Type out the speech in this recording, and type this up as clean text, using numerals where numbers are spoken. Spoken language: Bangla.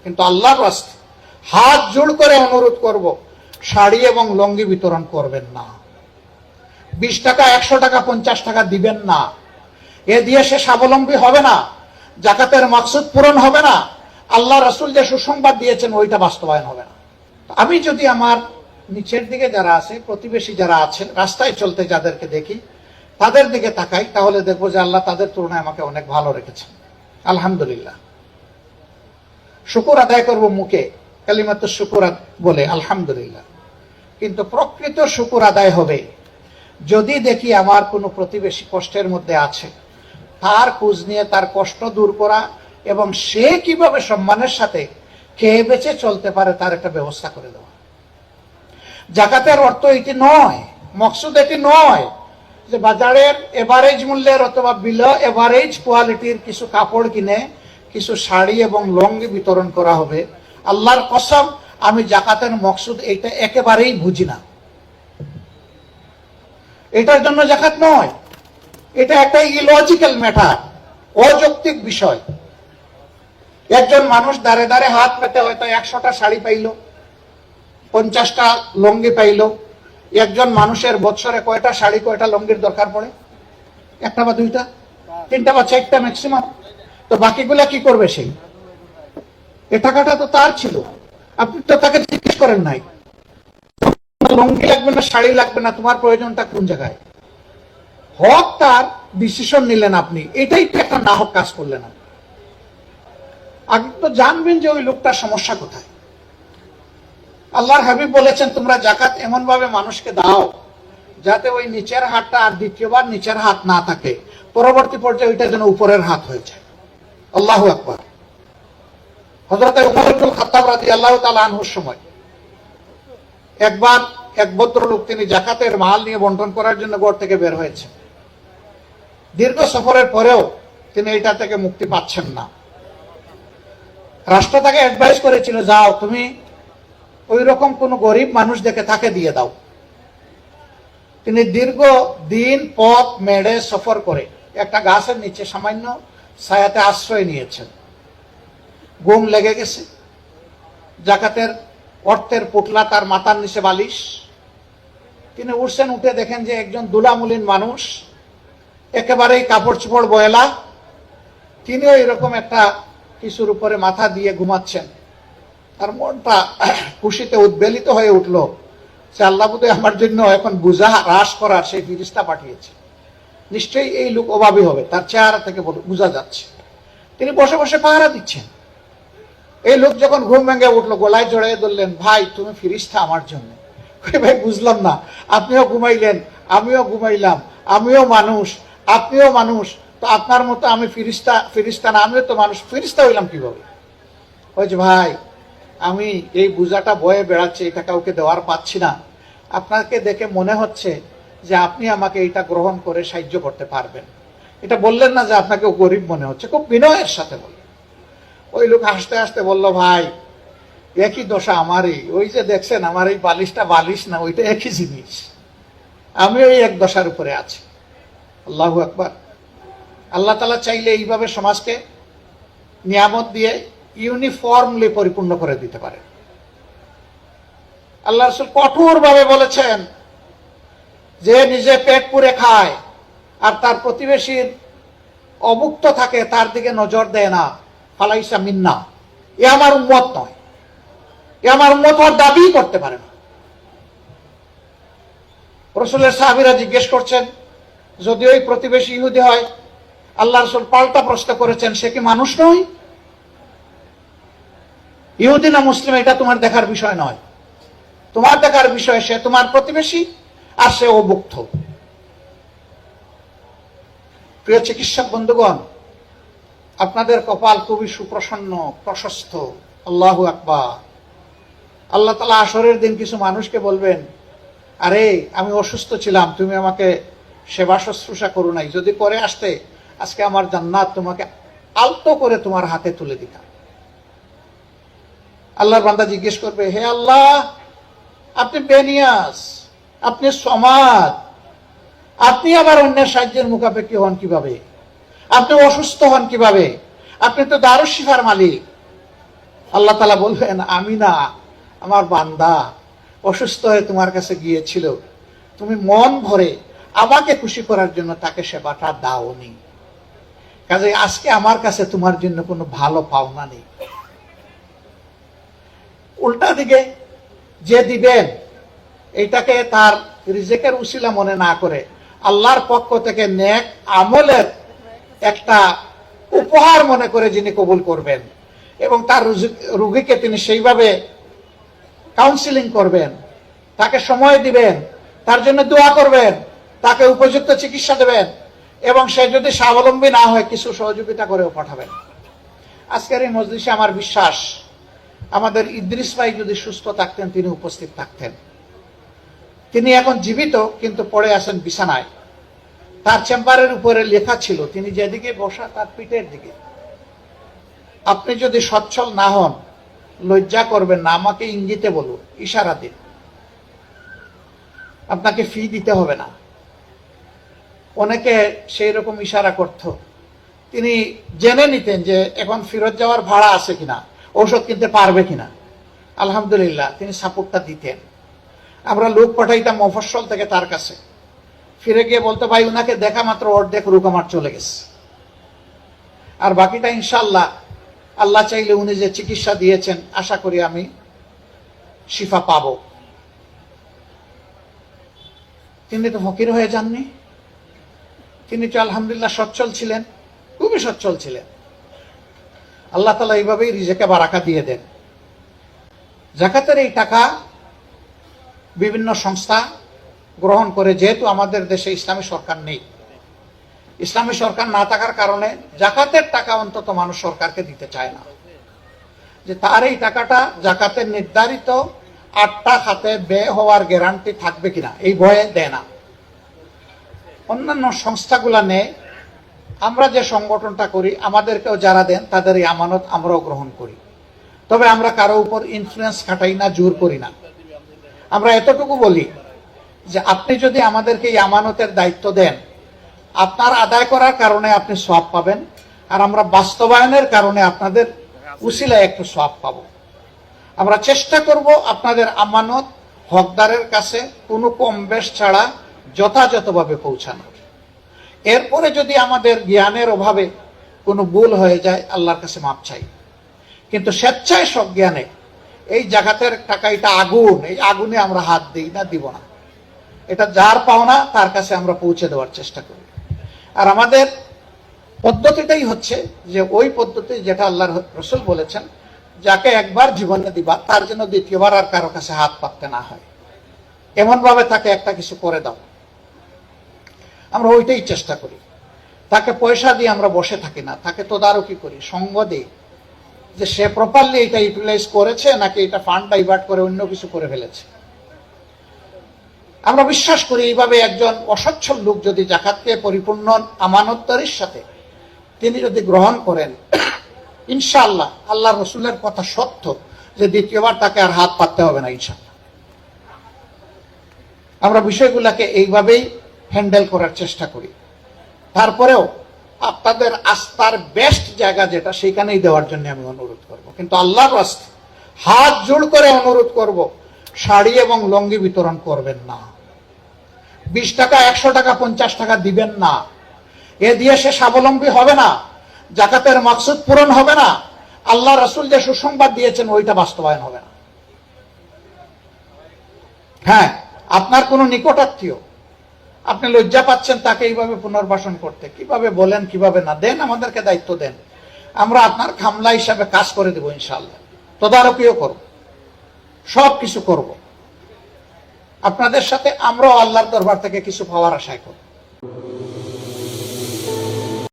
কিন্তু আল্লাহর রাস্তায় হাত জোড় করে অনুরোধ করব, শাড়ি এবং লঙ্গি বিতরণ করবেন না। 20 টাকা, 100 টাকা, 50 টাকা দিবেন না। এ দিয়ে সে স্বাবলম্বী হবে না, জাকাতের মাকসুদ পূরণ হবে না, আল্লাহ রাসূল যে সুসংবাদ দিয়েছেন ওইটা বাস্তবায়ন হবে না। আমি যদি আমার নিচের দিকে যারা আছে, প্রতিবেশী যারা আছেন, রাস্তায় চলতে যাদেরকে দেখি, তাদের দিকে তাকাই, তাহলে দেখবো যে আল্লাহ তাদের তুলনায় আমাকে অনেক ভালো রেখেছেন। আলহামদুলিল্লাহ। শুকর আদায় করব মুখে, কালিমাত শুকর বলে আলহামদুলিল্লাহ, কিন্তু প্রকৃত শুকর আদায় হবে যদি দেখি আমার কোনো প্রতিবেশী কষ্টের মধ্যে আছে, তার খোঁজ নিয়ে তার কষ্ট দূর করা এবং সে কিভাবে সম্মানের সাথে খেয়ে বেঁচে চলতে পারে তার একটা ব্যবস্থা করে দেওয়া। জাকাতের অর্থ এটি নয়, মকসুদ এটি নয় যে বাজারের এভারেজ মূল্যের অথবা বিলো এভারেজ কোয়ালিটির কিছু কাপড় কিনে কিছু শাড়ি এবং লঙ্গি বিতরণ করা হবে। আল্লাহর কসম, আমি জাকাতের মকসুদ এটা একেবারেই বুঝি না। এটার জন্য জাকাত নয়, এটা একটা ইলজিক্যাল ম্যাটার, অযৌক্তিক বিষয়। একজন মানুষ দাঁড়ে দাঁড়ে হাত পেতে হয়তো 100টা শাড়ি পাইল, 50টা লঙ্গি পাইল। একজন মানুষের বছরে কয়টা শাড়ি কয়টা লঙ্গির দরকার পড়ে? 1টা বা 2টা, 3টা বা 4টা ম্যাক্সিমাম। তো বাকিগুলা কি করবে? সেই এ টাকাটা তো তার ছিল, আপনি তো তাকে জিজ্ঞেস করেন নাই লঙ্গি লাগবে না শাড়ি লাগবে না, তোমার প্রয়োজনটা কোন জায়গায়। হক তার, ডিসিশন নিলেন আপনি, এটাই তো একটা নাহক কাজ করলেন। আগে তো জানবেন যে ওই লোকটার সমস্যা কোথায়। আল্লাহর হাবিব বলেছেন, তোমরা জাকাত এমন ভাবে মানুষকে দাও যাতে ওই নিচের হাতটা আর দ্বিতীয়বার নিচের হাত না থাকে, পরবর্তী পর্যায়ে ওইটা যেন উপরের হাত হয়ে যায়। আল্লাহু আকবার। হযরত ওমর ইবনে খাত্তাব রাদিয়াল্লাহু তাআলা আনহুর সময় একবার এক ভদ্রলোক, তিনি জাকাতের মাল নিয়ে বন্টন করার জন্য ঘর থেকে বের হয়েছেন। দীর্ঘ সফরের পরেও তিনি এটা থেকে মুক্তি পাচ্ছেন না। রাষ্ট্র তাকে অ্যাডভাইস করেছিল, যাও তুমি ওই রকম কোন গরিব মানুষ দেখে তাকে দিয়ে দাও। তিনি দীর্ঘ দিন পথ মেড়ে সফর করে একটা গাছের নিচে সামান্য ছায়াতে আশ্রয় নিয়েছেন। ঘুম লেগে গেছে, জাকাতের অর্থের পুটলা তার মাথার নিচে বালিশ। তিনি উঠছেন, উঠে দেখেন যে একজন দুলামুলিন মানুষ, একেবারেই কাপড় চোপড় বয়লা, তিনিও এরকম একটা কিছুর উপরে মাথা দিয়ে ঘুমাচ্ছেন। তার মনটা খুশিতে উদ্বেলিত হয়ে উঠল যে আল্লাহ বোধহয় আমার জন্য এখন বোঝা হ্রাস করার সেই ফিরিস্তা পাঠিয়েছে। নিশ্চয়ই এই লোক অভাবী হবে, তার চেহারা থেকে বোঝা যাচ্ছে। তিনি বসে বসে পাহারা দিচ্ছেন। এই লোক যখন ঘুম ভেঙে উঠলো, গলায় জড়িয়ে ধরলেন, ভাই তুমি ফিরিস্তা আমার জন্য। ভাই বুঝলাম না, আপনিও ঘুমাইলেন, আমিও ঘুমাইলাম, আমিও মানুষ, আপনিও মানুষ, তো আপনার মতো আমি ফিরিস্তা না, আমিও তো মানুষ, ফিরিস্তা হইলাম কিভাবে? ওই যে ভাই, আমি এই বোঝাটা বয়ে বেড়াচ্ছি, এটা কাউকে দেওয়ার পাচ্ছি না, আপনাকে দেখে মনে হচ্ছে যে আপনি আমাকে এটা গ্রহণ করে সাহায্য করতে পারবেন। এটা বললেন না যে আপনাকে গরিব মনে হচ্ছে, খুব বিনয়ের সাথে বললেন। ওই লোক হাসতে হাসতে বলল, ভাই একই দশা আমারই, ওই যে দেখছেন আমার এই বালিশটা বালিশ না, ওইটা একই জিনিস, আমিও এই এক দশার উপরে আছি। আল্লাহু আকবার। আল্লাহ তাআলা চাইলে এইভাবে সমাজকে নিয়ামত দিয়ে ইউনিফর্মলি পরিপূর্ণ করে দিতে পারে। আল্লাহ রাসূল কঠোর ভাবে বলেছেন, যে নিজে পেট পুরে খায় আর তার প্রতিবেশীর অভুক্ত থাকে তার দিকে নজর দেয় না, ফালাইসা মিন্না, এ আমার উম্মত নয়, এ আমার উম্মত হওয়ার দাবি করতে পারে না। রাসূলের সাহাবীরা জিজ্ঞেস করছেন, যদি ওই প্রতিবেশী ইহুদি হয়, আল্লাহ রাসূল পাল্টা প্রশ্ন করেছেন, সে কি মানুষ নয়? ইহুদি না মুসলিম এটা তোমার দেখার বিষয় নয়, তোমার দেখার বিষয় সে তোমার প্রতিবেশী আর সে অভুক্ত। প্রিয় চিকিৎসক বন্ধুগণ, আপনাদের কপাল খুবই সুপ্রসন্ন, প্রশস্ত। আল্লাহু আকবার। আল্লাহ তাআলা আসরের দিন কিছু মানুষকে বলবেন, আরে আমি অসুস্থ ছিলাম, তুমি আমাকে সেবা শুশ্রূষা করো নাই, যদি করে আসতে আজকে আমার জান্নাত তোমাকে আলতো করে তোমার হাতে তুলে দিতাম। আল্লাহর বান্দা জিজ্ঞেস করবে, হে আল্লাহ, আপনি বেনিয়াস, আপনি সমাদ, আপনি আবার অন্যের সাহায্যের মুখাপেক্ষী হন কিভাবে? আপনি অসুস্থ হন কিভাবে? আপনি তো দারুশ শিফার মালিক। আল্লাহ তাআলা বলবেন আমি না, আমার বান্দা অসুস্থ হয়ে তোমার কাছে গিয়েছিল, তুমি মন ভরে আমাকে খুশি করার জন্য তাকে সেবাটা দাওনি, কাজে আজকে আমার কাছে তোমার জন্য কোনো ভালো পাওনা নেই। উল্টা দিকে যে দিবেন এইটাকে তার রিজেকের উসিলা মনে না করে আল্লাহর পক্ষ থেকে নেক আমলের একটা উপহার মনে করে যিনি কবুল করবেন এবং তার রোগীকে তিনি সেইভাবে কাউন্সিলিং করবেন, তাকে সময় দিবেন, তার জন্য দোয়া করবেন, তাকে উপযুক্ত চিকিৎসা দেবেন এবং সে যদি স্বাবলম্বী না হয় কিছু সহযোগিতা করেও পাঠাবেন। আজকের এই মজলিসে আমার বিশ্বাস আমাদের ইদ্রিস ভাই যদি সুস্থ থাকতেন তিনি উপস্থিত থাকতেন। তিনি এখন জীবিত কিন্তু পড়ে আছেন বিছানায়। তার চেম্বারের উপরে লেখা ছিল তিনি যেদিকে বসা তার পিঠের দিকে। আপনি যদি সচ্ছল না হন লজ্জা করবেন না, আমাকে ইঙ্গিতে বলুন, ইশারা দিন, আপনাকে ফি দিতে হবে না। অনেকে সেই রকম ইশারা করত, তিনি জেনে নিতেন যে এখন ফেরত যাওয়ার ভাড়া আছে কিনা, ঔষধ কিনতে পারবে কিনা। আলহামদুলিল্লাহ তিনি সাপোর্টটা দিতেন। আমরা লোক পাঠাইতাম মফস্বল থেকে তার কাছে, ফিরে গিয়ে বলতো ভাই উনাকে দেখা মাত্র অর্ধেক রোগ আমার চলে গেছে, আর বাকিটা ইনশাল্লাহ আল্লাহ চাইলে উনি যে চিকিৎসা দিয়েছেন আশা করি আমি শিফা পাব। তিনি তো ফকির হয়ে যাননি, তিনি তো আলহামদুলিল্লাহ সচ্ছল ছিলেন, খুবই সচ্ছল ছিলেন। আল্লাহ তাআলা এইভাবেই রিজেকে বারাকা দিয়ে দেন। যাকাতের এই টাকা বিভিন্ন সংস্থা গ্রহণ করে, যেহেতু আমাদের দেশে ইসলামী সরকার নেই, ইসলামী সরকার না থাকার কারণে জাকাতের টাকা অন্তত মানুষ সরকারকে দিতে চায় না, যে তার এই টাকাটা জাকাতের নির্ধারিত 8টা খাতে ব্যয় হওয়ার গ্যারান্টি থাকবে কিনা এই ভয়ে দেয় না। অন্যান্য সংস্থাগুলা নেয়, আমরা যে সংগঠনটা করি আমাদেরকেও যারা দেন তাদের এই আমানত আমরাও গ্রহণ করি, তবে আমরা কারো উপর ইনফ্লুয়েন্স খাটাই না, জোর করি না। আমরা এতটুকু বলি যে আপনি যদি আমাদেরকে এই আমানতের দায়িত্ব দেন, আপনার আদায় করার কারণে আপনি সওয়াব পাবেন, আর আমরা বাস্তবায়নের কারণে আপনাদের উসিলায় একটু সওয়াব পাবো। আমরা চেষ্টা করব আপনাদের আমানত হকদারের কাছে কোনো কম বেশ ছাড়া যথাযথভাবে পৌঁছানোর। এরপরে যদি আমাদের জ্ঞানের অভাবে কোনো ভুল হয়ে যায় আল্লাহর কাছে মাপ চাই, কিন্তু স্বেচ্ছায় সজ্ঞানে এই জাকাতের টাকা এটা আগুন, এই আগুনে আমরা হাত দিই না, দিব না। এটা যার পাওনা তার কাছে আমরা পৌঁছে দেওয়ার চেষ্টা করি। আর আমাদের পদ্ধতিটাই হচ্ছে যে ওই পদ্ধতি যেটা আল্লাহর রাসূল বলেছেন, যাকে একবার জীবনে দিবা তার জন্য দ্বিতীয়বার আর কারো কাছে হাত পাততে না হয়, এমন ভাবে তাকে একটা কিছু করে দাও। আমরা ওইটাই চেষ্টা করি। তাকে পয়সা দিয়ে আমরা বসে থাকি না, তাকে তদারকি করি, সঙ্গ দিই যে সে প্রপারলি এটা ইউটিলাইজ করেছে নাকি এটা ফান্ড ডাইভার্ট করে অন্য কিছু করে ফেলেছে। আমরা বিশ্বাস করি এইভাবে একজন অসচ্ছল লোক যদি জাকাতকে পরিপূর্ণ আমানতদারির সাথে তিনি যদি গ্রহণ করেন, ইনশাআল্লাহ আল্লাহ রসুলের কথা সত্য যে দ্বিতীয়বার তাকে আর হাত পাততে হবে না ইনশাআল্লাহ। আমরা বিষয়গুলোকে এইভাবেই হ্যান্ডেল করার চেষ্টা করি। তারপরেও আপনাদের আস্থার বেস্ট জায়গা যেটা সেখানেই দেওয়ার জন্য আমি অনুরোধ করব, কিন্তু আল্লাহর রাস্তে হাত জোড় করে অনুরোধ করব, শাড়ি এবং লঙ্গি বিতরণ করবেন না। 20 টাকা 100 টাকা 50 টাকা দিবেন না, এ দিয়ে সে স্বাবলম্বী হবে না, জাকাতের মাকসুদ পূরণ হবে না, আল্লাহ রাসূল যে সুসংবাদ দিয়েছেন ওইটা বাস্তবায়ন হবে না। হ্যাঁ, আপনার কোনো নিকটাত্মীয় আপনি লজ্জা পাচ্ছেন তাকে এইভাবে পুনর্বাসন করতে, কিভাবে বলেন কিভাবে না দেন, আমাদেরকে দায়িত্ব দেন, আমরা আপনার খামলা হিসাবে কাজ করে দেব ইনশাআল্লাহ। তদারকিও করব, সব কিছু করব। আপনাদের সাথে আমরাও আল্লাহর দরবার থেকে কিছু পাওয়ার আশায় করব।